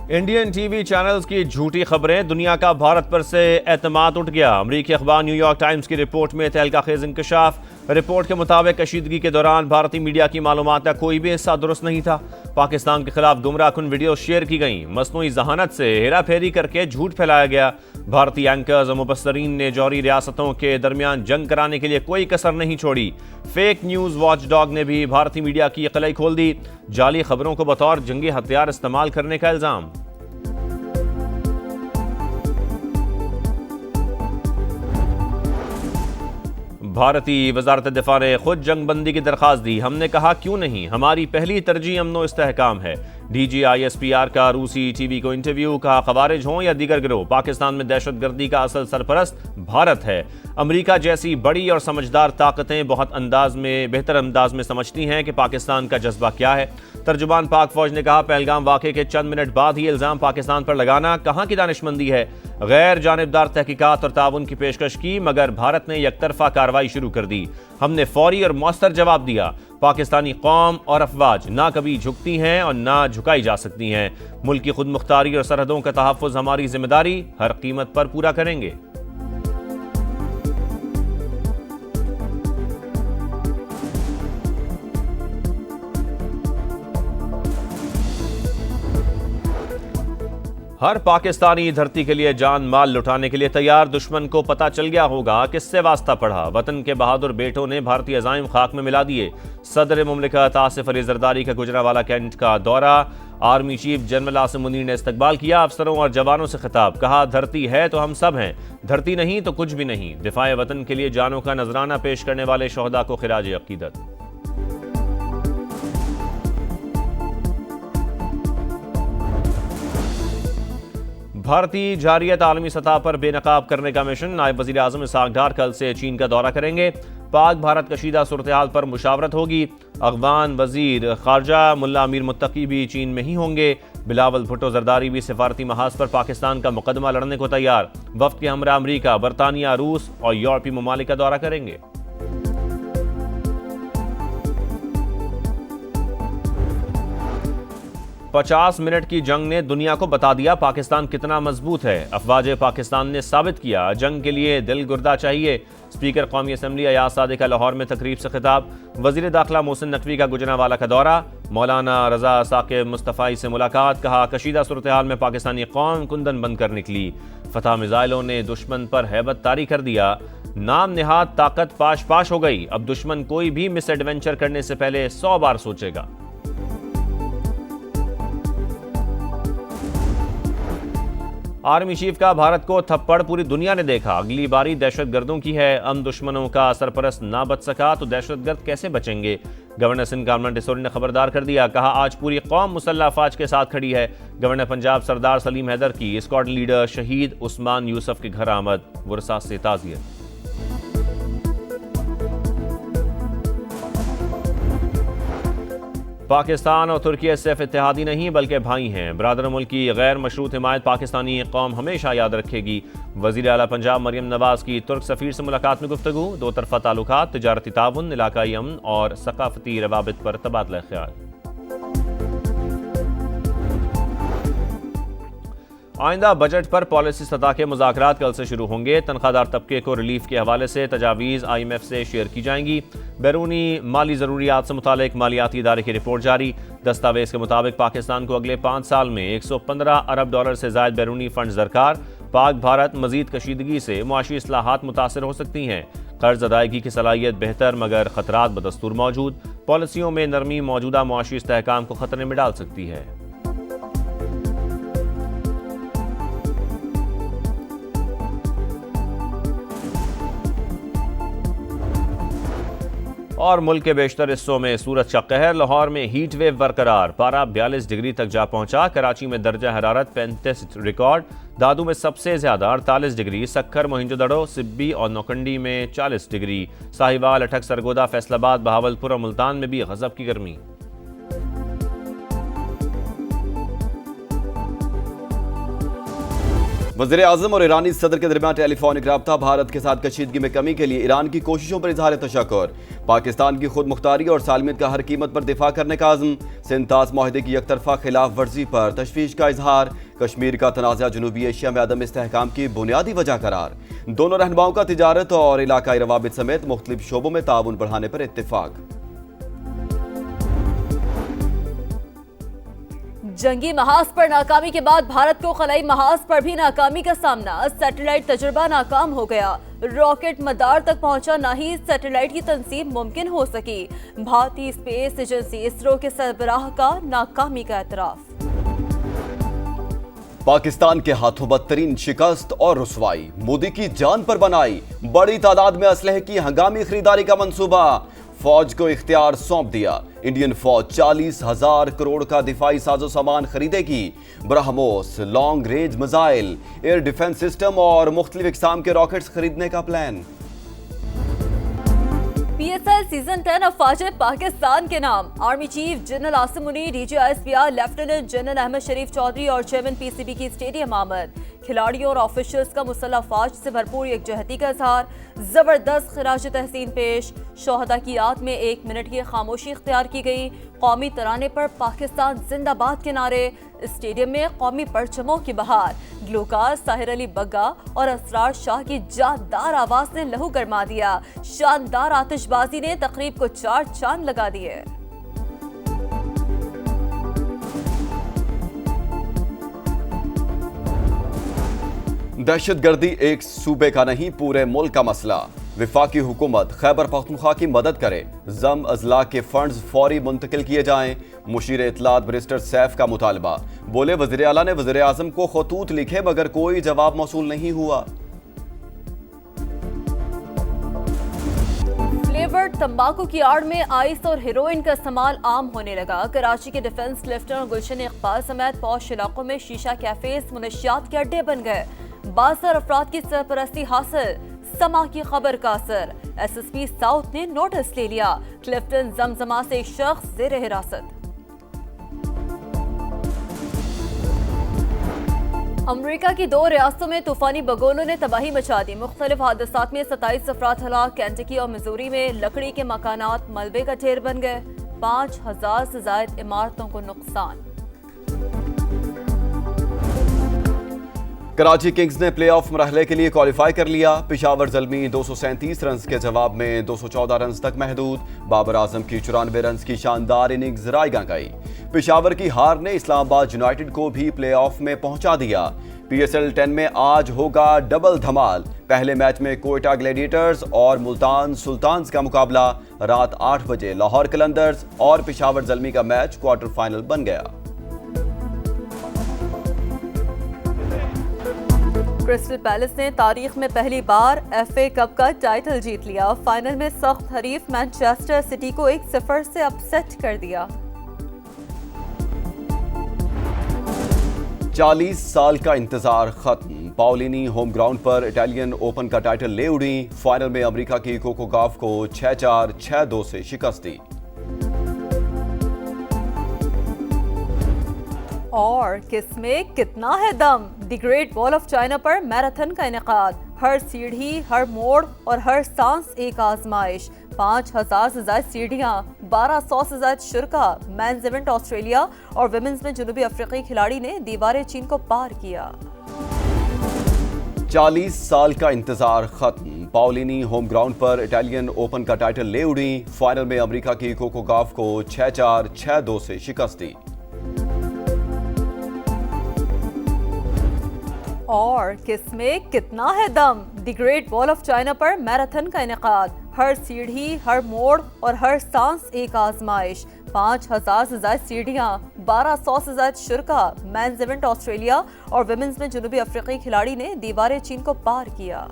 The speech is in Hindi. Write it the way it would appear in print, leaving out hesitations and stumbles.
इंडियन टीवी चैनल्स की झूठी खबरें, दुनिया का भारत पर से एतमाद उठ गया। अमरीकी अखबार न्यूयॉर्क टाइम्स की रिपोर्ट में तहलका खेज इंकशाफ। रिपोर्ट के मुताबिक कशीदगी के दौरान भारतीय मीडिया की मालूमात का कोई भी हिस्सा दुरुस्त नहीं था। पाकिस्तान के खिलाफ गुमराहकुन वीडियो शेयर की गई। मसनूई जहानत से हेरा फेरी करके झूठ फैलाया गया। भारतीय एंकर्स और मुबस्सरीन ने जौहरी रियासतों के दरमियान जंग कराने के लिए कोई कसर नहीं छोड़ी। फेक न्यूज वॉच डॉग ने भी भारतीय मीडिया की कलई खोल दी। जाली खबरों को बतौर जंगी हथियार इस्तेमाल करने का इल्जाम। भारतीय वजारत दिफा ने खुद जंगबंदी की दरख्वास्त दी। हमने कहा क्यों नहीं, हमारी पहली तरजीह अमनो इस्तेहकाम है। DGISPR का रूसी टीवी को इंटरव्यू। कहा खवारिज हों या दीगर गिरोह, पाकिस्तान में दहशतगर्दी का असल सरपरस्त भारत है। अमेरिका जैसी बड़ी और समझदार ताकतें बहुत बेहतर अंदाज में समझती हैं कि पाकिस्तान का जज्बा क्या है। तर्जुमान पाक फौज ने कहा पहलगाम वाक़े के चंद मिनट बाद ही इल्ज़ाम पाकिस्तान पर लगाना कहाँ की दानिशमंदी है। गैर जानिबदार तहकीकात और ताउन की पेशकश की, मगर भारत ने यकतरफा कार्रवाई शुरू कर दी। हमने फौरी और मौसर जवाब दिया। पाकिस्तानी कौम और अफवाज ना कभी झुकती हैं और ना झुकाई जा सकती हैं। मुल्क की खुद मुख्तारी और सरहदों का तहफ़्फ़ुज़ हमारी जिम्मेदारी, हर कीमत पर पूरा करेंगे। हर पाकिस्तानी धरती के लिए जान माल लुटाने के लिए तैयार। दुश्मन को पता चल गया होगा किससे वास्ता पड़ा। वतन के बहादुर बेटों ने भारतीय अज़ाइम खाक में मिला दिए। सदर मुमलिकत आसिफ अली जरदारी का गुजरांवाला कैंट का दौरा। Army chief general Asim Munir ने इस्तकबाल किया। अफसरों और जवानों से खिताब। कहा धरती है तो हम सब हैं, धरती नहीं तो कुछ भी नहीं। दिफाए वतन के लिए जानों का नजराना पेश करने वाले शोहदा को खिराज अकीदत। भारतीय जारियत आलमी सतह पर बेनकाब करने का मिशन। नायब वज़ीर आज़म इसहाक डार कल से चीन का दौरा करेंगे। पाक भारत कशीदा सूरत हाल पर मुशावरत होगी। अफगान वजीर खारजा मुल्ला अमीर मुत्तकी भी चीन में ही होंगे। बिलावल भुट्टो जरदारी भी सिफारती महाज पर पाकिस्तान का मुकदमा लड़ने को तैयार। वफ्द के हमरा अमरीका, बरतानिया, रूस और यूरोपीय ममालिक का दौरा करेंगे। 50 मिनट की जंग ने दुनिया को बता दिया पाकिस्तान कितना मजबूत है। अफवाज पाकिस्तान ने साबित किया जंग के लिए दिल गुर्दा चाहिए। स्पीकर कौमी असम्बली अयाज सादिक का लाहौर में तकरीब से खिताब। वजीर दाखिला मोहसिन नकवी का गुजरांवाला का दौरा। मौलाना रजा साकिब मुस्तफ़ाई से मुलाकात। कहा कशीदा सूरत हाल में पाकिस्तानी कौम कुंदन बंद कर निकली। फतह मिसाइलों ने दुश्मन पर हैबत तारी कर दिया। नाम निहाद ताकत पाश पाश हो गई। अब दुश्मन कोई भी मिस एडवेंचर करने से पहले 100 बार सोचेगा। आर्मी चीफ का भारत को थप्पड़ पूरी दुनिया ने देखा। अगली बारी दहशतगर्दों की है। हम दुश्मनों का सरपरस्त ना बच सका तो दहशतगर्द कैसे बचेंगे। गवर्नर सिंध कामरान डिसोरी ने खबरदार कर दिया। कहा आज पूरी कौम मुसल्लह अफवाज के साथ खड़ी है। गवर्नर पंजाब सरदार सलीम हैदर की स्क्वाड लीडर शहीद उस्मान यूसुफ के घर आमद। वरसा से ताज़ियत। पाकिस्तान और तुर्की सिर्फ इत्तेहादी नहीं बल्कि भाई हैं। बरादर मुल्क की गैर मशरूत हिमायत पाकिस्तानी कौम हमेशा याद रखेगी। वज़ीर आला पंजाब मरियम नवाज की तुर्क सफ़ीर से मुलाकात में गुफ्तगू। दो तरफ़ा ताल्लुकात, तिजारती ताउन, इलाकाई अमन और सकाफती रवाबित पर तबादला ख्याल। आइंदा बजट पर पॉलिसी सतह के मुज़ाकरात कल से शुरू होंगे। तनख्वाहदार तबके को रिलीफ के हवाले से तजावीज़ IMF से शेयर की जाएंगी। बैरूनी माली ज़रूरियात से मुतालिक मालियाती इदारे की रिपोर्ट जारी। दस्तावेज़ के मुताबिक पाकिस्तान को अगले 5 साल में $115 अरब से ज़ायद बैरूनी फंड दरकार। पाक भारत मजीद कशीदगी से मुआशी इस्लाहात मुतासर हो सकती हैं। कर्ज अदायगी की सलाहियत बेहतर मगर खतरात बदस्तूर मौजूद। पॉलिसियों में नरमी मौजूदा मुआशी इस्तेहकाम को खतरे में डाल सकती है। और मुल्क के बेशतर हिस्सों में सूरज का कहर। लाहौर में हीट वेव बरकरार। पारा 42 डिग्री तक जा पहुंचा। कराची में दर्जा हरारत 35 रिकॉर्ड। दादू में सबसे ज्यादा 48 डिग्री। सक्खर, मोहिंजोदड़ो, सिब्बी और नौकंडी में 40 डिग्री। साहिवाल, अठक, सरगोदा, फैसलाबाद, बहावलपुर और मुल्तान में भी गजब की गर्मी। वज़ीर आज़म और ईरानी सदर के दरमियान टेलीफोनिक रब्ता, भारत के साथ कशीदगी में कमी के लिए ईरान की कोशिशों पर इजहार तशक्कुर। पाकिस्तान की खुद मुख्तारी और सालमियत का हर कीमत पर दिफा करने का आज़म। सिंतास माहिदे की एकतरफा खिलाफ वर्जी पर तशवीश का इजहार। कश्मीर का तनाज़ा जनूबी एशिया में अदम इस्तेहकाम की बुनियादी वजह करार। दोनों रहनुमाओं का तिजारत और इलाकाई रवाबित समेत मुख्तलिफ शोबों में ताउन बढ़ाने पर इत्तेफाक। जंगी महाज पर नाकामी के बाद भारत को खलाई महाज पर भी नाकामी का सामना। सैटेलाइट तजुर्बा नाकाम हो गया। रॉकेट मदार तक पहुंचा, ना ही सैटेलाइट की तंसीब मुमकिन हो सकी। भारतीय स्पेस एजेंसी इसरो के सरबराह का नाकामी का एतराफ। पाकिस्तान के हाथों बदतरीन शिकस्त और रुसवाई, मोदी की जान पर बनाई। बड़ी तादाद में असलहे की हंगामी खरीदारी का मंसूबा, फौज को इख्तियार सौंप दिया। इंडियन फौज 40,000 करोड़ का दिफाई साजो सामान खरीदेगी। BrahMos, long range missile, air defence system और मुख्तलिफ इकसाम के रॉकेट्स खरीदने का प्लान। PSL सीजन 10 अफवाज पाकिस्तान के नाम। Army chief general Asim Munir, DG ISPR lieutenant general Ahmed Sharif Chaudhry और चेयरमैन PCB की स्टेडियम आमद। खिलाड़ियों और ऑफिशियल्स का मुसल्लह अफवाज से भरपूर यकजहती का इजहार। जबरदस्त खिराज तहसीन पेश। शोहदा की याद में 1 मिनट की खामोशी इख्तियार की गई। कौमी तराने पर पाकिस्तान जिंदाबाद के नारे। स्टेडियम में कौमी परचमों की बहार। ग्लूकार साहिर अली बग्गा और असरार शाह की जानदार आवाज ने लहू गरमा दिया। शानदार आतिशबाजी ने तकरीब को 4 चांद लगा दिए। दहशतगर्दी एक सूबे का नहीं, पूरे मुल्क का मसला। विफाकी हुकूमत खैबर पख्तूनख्वा की मदद करे। जम अजला के फंड्स फौरी मुंतकिल किए जाएं। मुशीर इत्तलात बैरिस्टर सैफ का मुतालबा। बोले वज़ीर आला ने वज़ीर आज़म को खतूत लिखे मगर कोई जवाब मौसूल नहीं हुआ। फ्लेवर्ड तंबाकू की आड़ में आइस और हेरोइन का इस्तेमाल आम होने लगा। कराची के डिफेंस लेफ्टिनेंट गुलशन इकबाल समेत पौश इलाकों में शीशा कैफेज मुनशियात के अड्डे बन गए। 62 अफराद की सरपरस्ती हासिल। समा की खबर का असर। SSP साउथ ने नोटिस ले लिया। क्लिफ्टन जमजमा से एक शख्स जेर हिरासत। अमेरिका की 2 रियासतों में तूफानी बगोलों ने तबाही मचा दी। मुख्तलिफ हादसात में 27 अफराद हलाक। कैंटकी और मिजूरी में लकड़ी के मकानात मलबे का ढेर बन गए। 5,000 से ज्यादा इमारतों को नुकसान। कराची किंग्स ने प्लेऑफ मरहले के लिए क्वालिफाई कर लिया। पेशावर ज़ल्मी 237 रन के जवाब में 214 रन तक महदूद। बाबर आजम की 94 रन की शानदार इनिंग्स रायगा गई। पेशावर की हार ने इस्लामाबाद यूनाइटेड को भी प्लेऑफ में पहुंचा दिया। PSL 10 में आज होगा डबल धमाल। पहले मैच में कोयटा ग्लैडिएटर्स और मुल्तान सुल्तान्स का मुकाबला। रात 8 बजे लाहौर कलंदर्स और पेशावर ज़ल्मी का मैच क्वार्टर फाइनल बन गया। क्रिस्टल पैलेस ने तारीख में पहली बार FA कप का टाइटल जीत लिया। फाइनल में सख्त हरीफ मैनचेस्टर सिटी को 1-0 से अपसेट कर दिया। 40 साल का इंतजार खत्म। पाओलिनी होम ग्राउंड पर इटालियन ओपन का टाइटल ले उड़ी। फाइनल में अमेरिका की कोको गॉफ को 6-4, 6-2 से शिकस्त दी। और किसमें कितना है दम। The great wall of China पर मैराथन का इनेकाद। हर सीढ़ी, हर मोड़ और हर सांस एक आजमाइश। 5,000 से ज्यादा सीढ़ियां, 1,200 से ज्यादा शुरका। मेंस इवेंट ऑस्ट्रेलिया और विमेंस में जनूबी अफ्रीकी खिलाड़ी ने दीवार चीन को पार किया। 40 साल का इंतजार खत्म। पाओलिनी होम ग्राउंड पर इटालियन ओपन का टाइटल ले उड़ी। फाइनल में अमेरिका की कोको गॉफ को 6-4, 6-2 से शिकस्त दी। और किसमें कितना है दम। The great wall of China पर मैराथन का इनेकाद। हर सीढ़ी, हर मोड़ और हर सांस एक आजमाइश। 5,000 से ज्यादा सीढ़ियां, 1,200 से ज्यादा शुरका। मेंस इवेंट ऑस्ट्रेलिया और विमेंस में जनूबी अफ्रीकी खिलाड़ी ने दीवार चीन को पार किया।